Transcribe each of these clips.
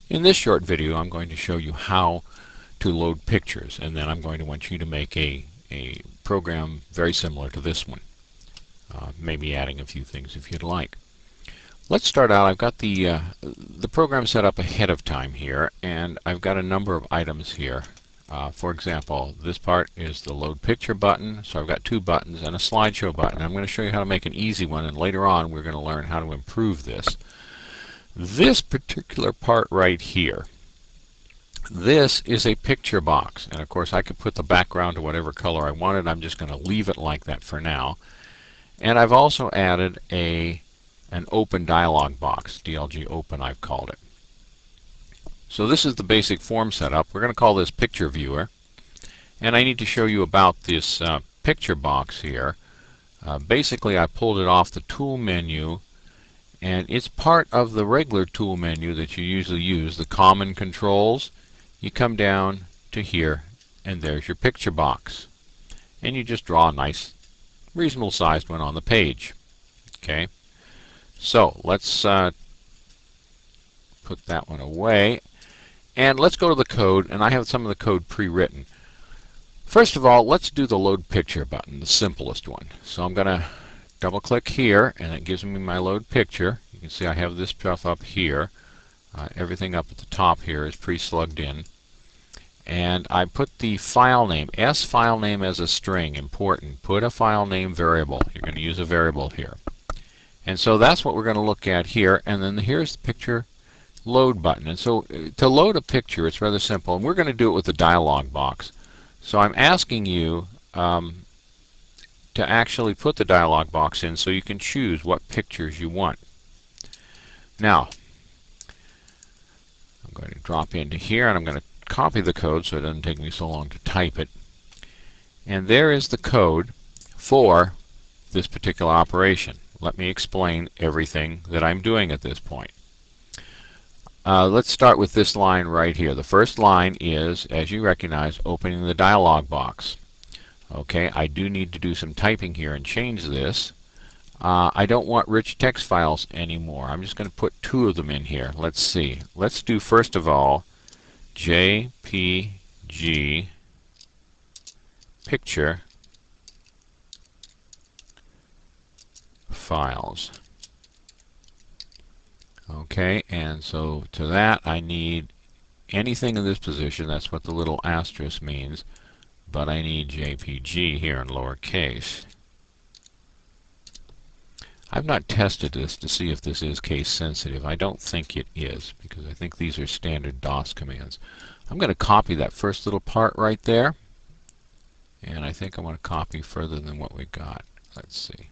In this short video, I'm going to show you how to load pictures, and then I'm going to want you to make a program very similar to this one, maybe adding a few things if you'd like. Let's start out. I've got the program set up ahead of time here, and I've got a number of items here. For example, this part is the load picture button, so I've got two buttons and a slideshow button. I'm going to show you how to make an easy one, and later on we're going to learn how to improve this. This particular part right here, this is a picture box, and of course I could put the background to whatever color I wanted. I'm just going to leave it like that for now. And I've also added an open dialog box, DLG open I've called it. So this is the basic form setup. We're going to call this Picture Viewer, and I need to show you about this picture box here. Basically I pulled it off the tool menu, and it's part of the regular tool menu that you usually use, the common controls. You come down to here, and there's your picture box. And you just draw a nice, reasonable sized one on the page. Okay, so let's put that one away. And let's go to the code, and I have some of the code pre-written. First of all, let's do the load picture button, the simplest one. So I'm going to double click here, and it gives me my load picture. You can see I have this stuff up here. Everything up at the top here is pre-slugged in. And I put the file name, S file name as a string, important. Put a file name variable. You're going to use a variable here. And so that's what we're going to look at here. And then here's the picture load button. And so to load a picture, it's rather simple. And we're going to do it with the dialog box. So I'm asking you to actually put the dialog box in so you can choose what pictures you want. Now, I'm going to drop into here, and I'm going to copy the code so it doesn't take me so long to type it. And there is the code for this particular operation. Let me explain everything that I'm doing at this point. Let's start with this line right here. The first line is, as you recognize, opening the dialog box. Okay, I do need to do some typing here and change this. I don't want rich text files anymore. I'm just going to put two of them in here. Let's see. Let's do first of all JPG picture files. Okay, and so to that I need anything in this position. That's what the little asterisk means. But I need JPG here in lowercase. I've not tested this to see if this is case sensitive. I don't think it is, because I think these are standard DOS commands. I'm going to copy that first little part right there, and I think I want to copy further than what we got. Let's see.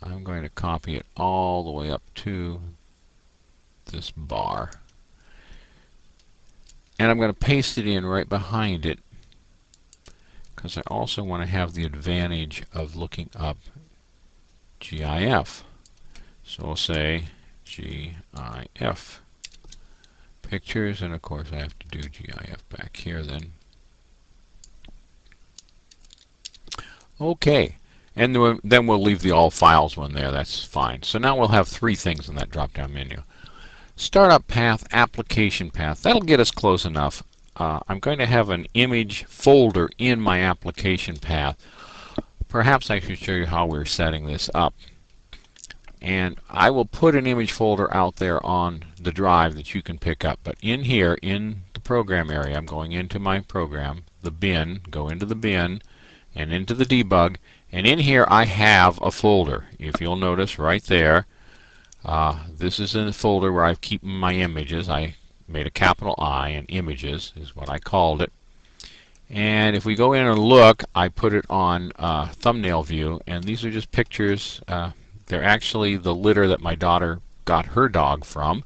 I'm going to copy it all the way up to this bar, and I'm going to paste it in right behind it, because I also want to have the advantage of looking up GIF. So we'll say GIF pictures, and of course I have to do GIF back here then. Okay, and then we'll leave the all files one there. That's fine. So now we'll have three things in that drop-down menu. Startup path, application path. That'll get us close enough. I'm going to have an image folder in my application path. Perhaps I should show you how we're setting this up. And I will put an image folder out there on the drive that you can pick up. But in here, in the program area, I'm going into my program, the bin, go into the bin, and into the debug. And in here I have a folder. If you'll notice right there, this is in the folder where I keep my images. I made a capital I, and images is what I called it. And if we go in and look, I put it on thumbnail view, and these are just pictures. They're actually the litter that my daughter got her dog from,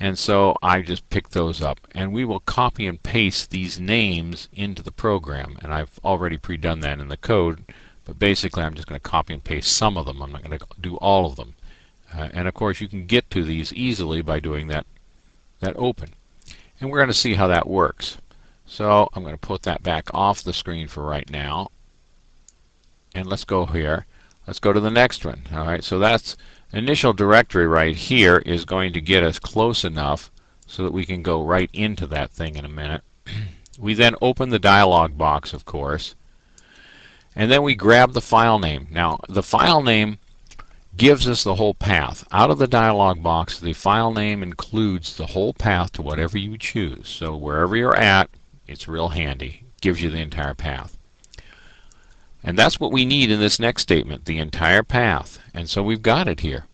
and so I just picked those up. And we will copy and paste these names into the program, and I've already pre-done that in the code, but basically I'm just going to copy and paste some of them. I'm not going to do all of them. And of course you can get to these easily by doing that open. And we're going to see how that works. So I'm going to put that back off the screen for right now. And let's go here. Let's go to the next one. All right, so that's initial directory right here is going to get us close enough so that we can go right into that thing in a minute. We then open the dialog box, of course, and then we grab the file name. Now, the file name gives us the whole path. Out of the dialog box, the file name includes the whole path to whatever you choose. So wherever you're at, it's real handy. It gives you the entire path. And that's what we need in this next statement, the entire path. And so we've got it here.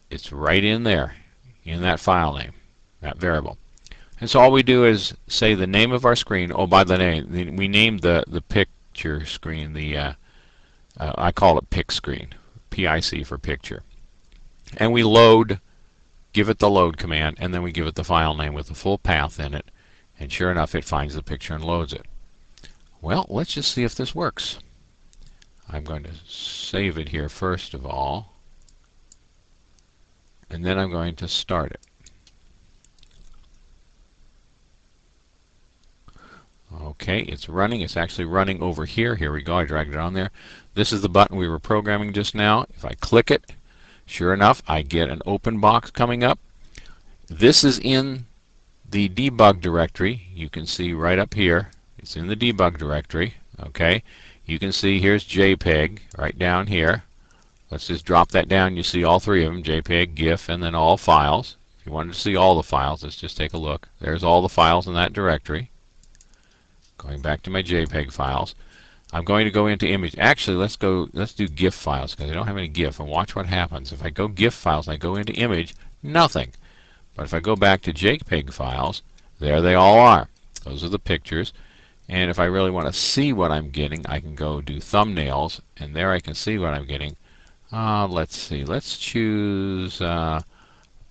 It's right in there, in that file name, that variable. And so all we do is say the name of our screen. Oh, by the name, we named the picture screen, I call it pic screen, PIC for picture. And we load, give it the load command, and then we give it the file name with the full path in it. And sure enough, it finds the picture and loads it. Well, let's just see if this works. I'm going to save it here first of all, and then I'm going to start it. Okay, it's running. It's actually running over here. Here we go. I dragged it on there. This is the button we were programming just now. If I click it, sure enough, I get an open box coming up. This is in the debug directory. You can see right up here. It's in the debug directory. Okay, you can see here's JPEG right down here. Let's just drop that down. You see all three of them, JPEG, GIF, and then all files. If you wanted to see all the files, let's just take a look. There's all the files in that directory. Going back to my JPEG files. I'm going to go into image. Actually, let's do GIF files because I don't have any GIF. And watch what happens. If I go GIF files and I go into image, nothing. But if I go back to JPEG files, there they all are. Those are the pictures. And if I really want to see what I'm getting, I can go do thumbnails, and there I can see what I'm getting. Let's see. Let's choose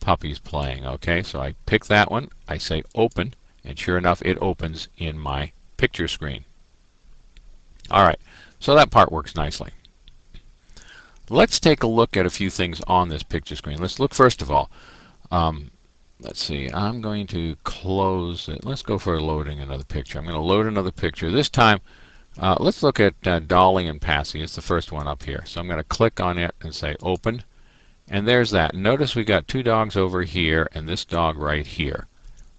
puppies playing. Okay, so I pick that one. I say open, and sure enough, it opens in my picture screen. All right, so that part works nicely. Let's take a look at a few things on this picture screen. Let's look first of all. Let's see, I'm going to close it. Let's go for loading another picture. I'm going to load another picture. This time, let's look at Dolly and Passy. It's the first one up here. So I'm going to click on it and say open. And there's that. Notice we got two dogs over here and this dog right here.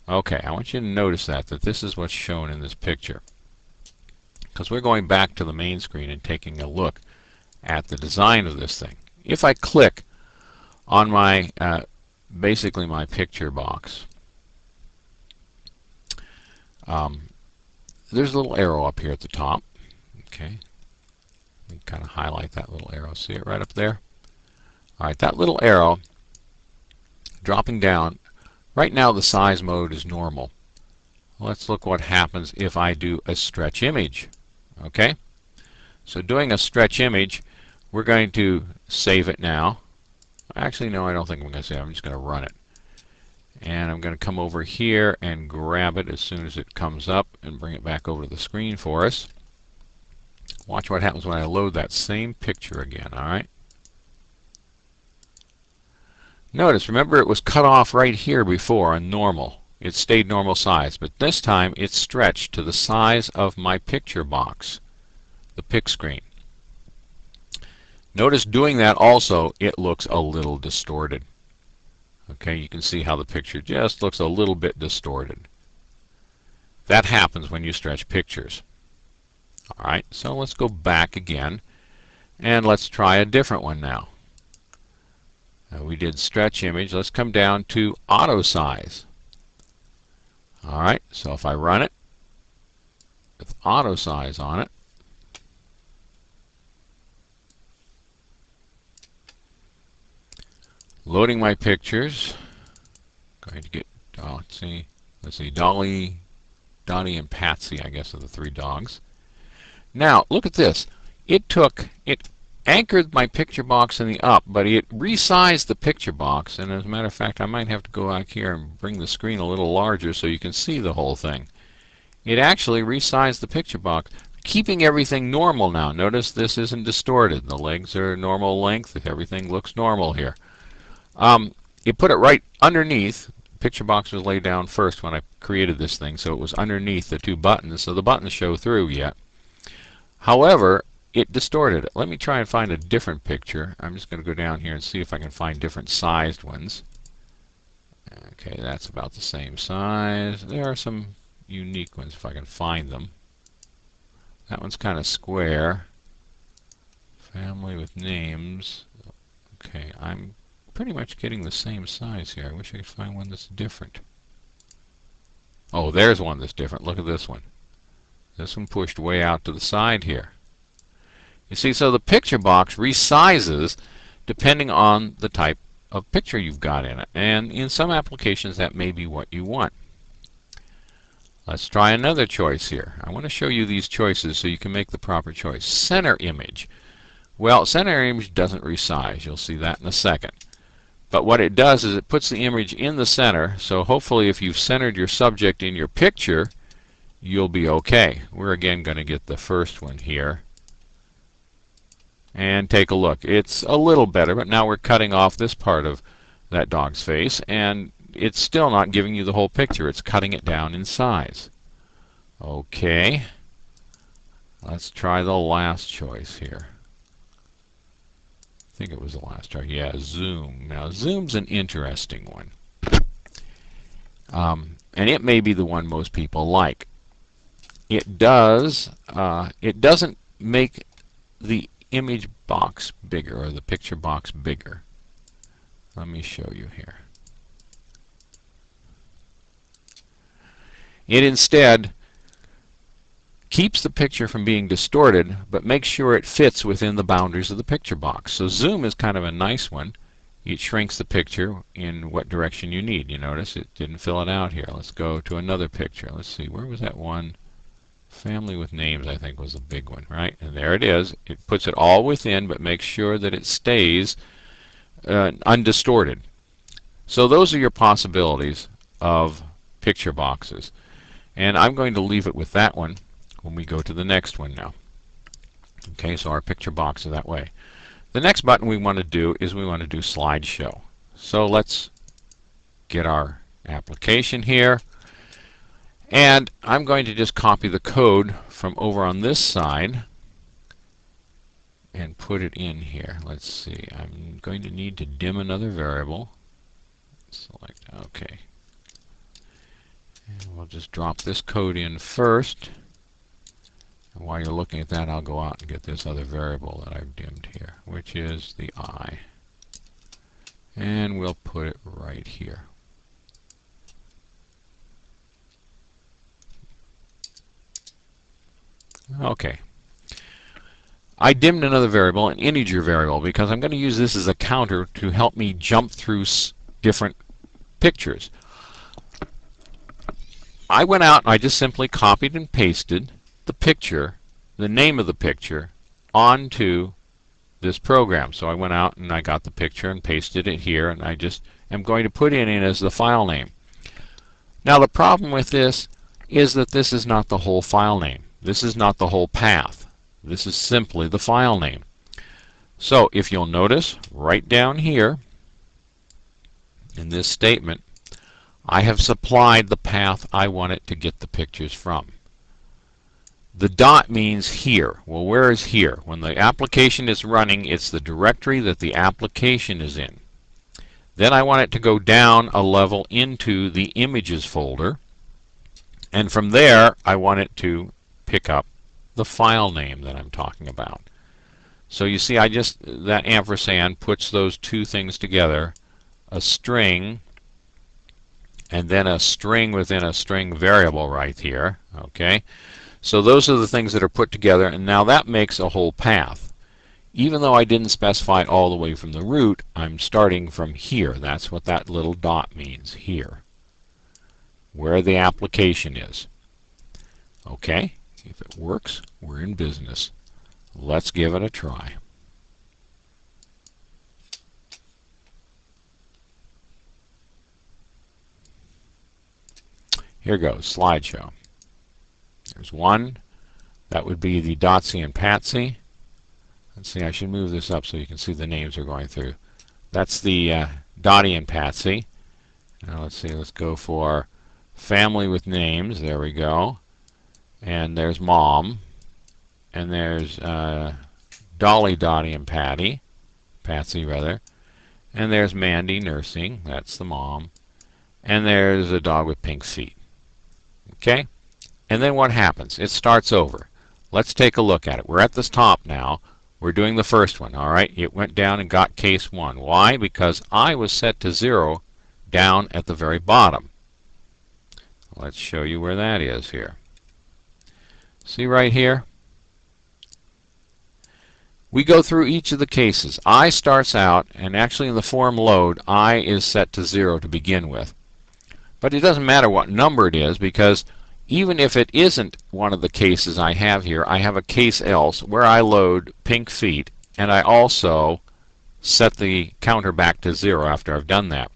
Okay, I want you to notice that this is what's shown in this picture. Because we're going back to the main screen and taking a look at the design of this thing. If I click on my basically my picture box, there's a little arrow up here at the top. Okay, let me kind of highlight that little arrow. See it right up there? All right, that little arrow dropping down. Right now the size mode is normal. Let's look what happens if I do a stretch image. Okay, so doing a stretch image, we're going to save it now. Actually, no, I don't think I'm going to save it. I'm just going to run it. And I'm going to come over here and grab it as soon as it comes up and bring it back over to the screen for us. Watch what happens when I load that same picture again, all right? Notice, remember it was cut off right here before on normal. It stayed normal size, but this time it's stretched to the size of my picture box, the pic screen. Notice doing that also, it looks a little distorted. Okay, you can see how the picture just looks a little bit distorted. That happens when you stretch pictures. All right, so let's go back again, and let's try a different one now. We did stretch image. Let's come down to auto size. All right, so if I run it with auto size on it, loading my pictures, going to get, let's see, Dolly, Donnie, and Patsy, I guess, are the three dogs. Now, look at this. It anchored my picture box in the up, but it resized the picture box, and as a matter of fact, I might have to go out here and bring the screen a little larger so you can see the whole thing. It actually resized the picture box, keeping everything normal now. Notice this isn't distorted. The legs are normal length. Everything looks normal here. It put it right underneath. Picture box was laid down first when I created this thing, so it was underneath the two buttons, so the buttons show through yet. However, it distorted it. Let me try and find a different picture. I'm just going to go down here and see if I can find different sized ones. Okay, that's about the same size. There are some unique ones if I can find them. That one's kind of square. Family with names. Okay, I'm pretty much getting the same size here. I wish I could find one that's different. Oh, there's one that's different. Look at this one. This one pushed way out to the side here. You see, so the picture box resizes depending on the type of picture you've got in it. And in some applications, that may be what you want. Let's try another choice here. I want to show you these choices so you can make the proper choice. Center image. Well, center image doesn't resize. You'll see that in a second. But what it does is it puts the image in the center, so hopefully if you've centered your subject in your picture, you'll be okay. We're again going to get the first one here. And take a look. It's a little better, but now we're cutting off this part of that dog's face, and it's still not giving you the whole picture. It's cutting it down in size. Okay. Let's try the last choice here. I think it was the last choice. Yeah, zoom. Now, zoom's an interesting one. And it may be the one most people like. It doesn't make the image box bigger, or the picture box bigger. Let me show you here. It instead keeps the picture from being distorted, but makes sure it fits within the boundaries of the picture box. So zoom is kind of a nice one. It shrinks the picture in what direction you need. You notice it didn't fill it out here. Let's go to another picture. Let's see, where was that one? Family with names, I think, was a big one, right? And there it is. It puts it all within, but makes sure that it stays undistorted. So those are your possibilities of picture boxes. And I'm going to leave it with that one when we go to the next one now. Okay, so our picture box is that way. The next button we want to do is we want to do slideshow. So let's get our application here. And I'm going to just copy the code from over on this side and put it in here. Let's see. I'm going to need to dim another variable. Select OK. And we'll just drop this code in first. And while you're looking at that, I'll go out and get this other variable that I've dimmed here, which is the I. And we'll put it right here. Okay. I dimmed another variable, an integer variable, because I'm going to use this as a counter to help me jump through different pictures. I went out and I just simply copied and pasted the picture, the name of the picture, onto this program. So I went out and I got the picture and pasted it here, and I just am going to put it in as the file name. Now the problem with this is that this is not the whole file name. This is not the whole path. This is simply the file name. So if you'll notice, right down here in this statement, I have supplied the path I want it to get the pictures from. The dot means here. Well, where is here? When the application is running, it's the directory that the application is in. Then I want it to go down a level into the images folder. And from there, I want it to pick up the file name that I'm talking about. So you see, that ampersand puts those two things together, a string, and then a string within a string variable right here. Okay, so those are the things that are put together, and now that makes a whole path. Even though I didn't specify it all the way from the root, I'm starting from here. That's what that little dot means, here, where the application is. Okay, if it works, we're in business. Let's give it a try. Here goes, slideshow. There's one. That would be the Dotsy and Patsy. Let's see, I should move this up so you can see the names are going through. That's the Dottie and Patsy. Now let's see, let's go for family with names. There we go. And there's Mom. And there's Dolly, Dottie, and Patsy rather. And there's Mandy nursing. That's the mom. and there's a dog with pink feet. Okay? And then what happens? It starts over. Let's take a look at it. We're at this top now. We're doing the first one. All right? It went down and got case 1. Why? Because I was set to 0 down at the very bottom. Let's show you where that is here. See right here? We go through each of the cases. I starts out, and actually in the form load, I is set to 0 to begin with. But it doesn't matter what number it is, because even if it isn't one of the cases I have here, I have a case else where I load pink feet, and I also set the counter back to 0 after I've done that.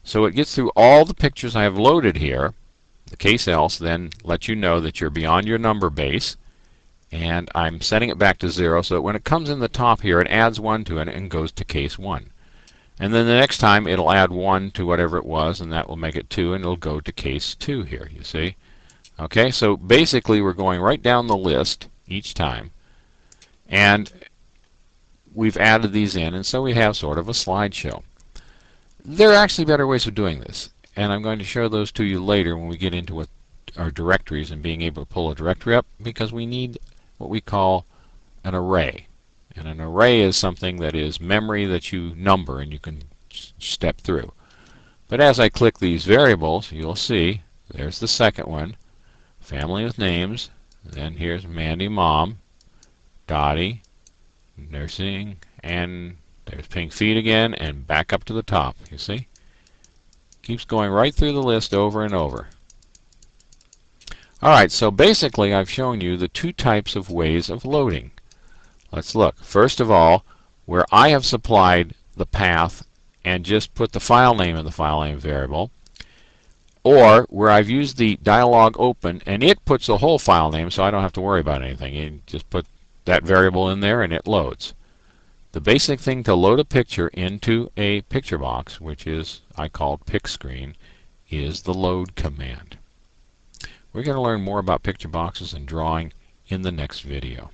So it gets through all the pictures I have loaded here. The case else then lets you know that you're beyond your number base, and I'm setting it back to 0 so that when it comes in the top here, it adds 1 to it and goes to case 1. And then the next time it'll add 1 to whatever it was, and that will make it 2, and it'll go to case 2 here, you see. Okay, so basically we're going right down the list each time, and we've added these in, and so we have sort of a slideshow. There are actually better ways of doing this, and I'm going to show those to you later when we get into what our directories and being able to pull a directory up, because we need what we call an array. And an array is something that is memory that you number and you can step through. But as I click these variables, you'll see there's the second one, family with names. Then here's Mandy Mom, Dottie, nursing, and there's pink feet again, and back up to the top. You see? Keeps going right through the list over and over. Alright, so basically I've shown you the two types of ways of loading. Let's look. First of all, where I have supplied the path and just put the file name in the file name variable, or where I've used the dialog open and it puts the whole file name so I don't have to worry about anything. You just put that variable in there and it loads. The basic thing to load a picture into a picture box, which is I called pick screen, is the load command. We're going to learn more about picture boxes and drawing in the next video.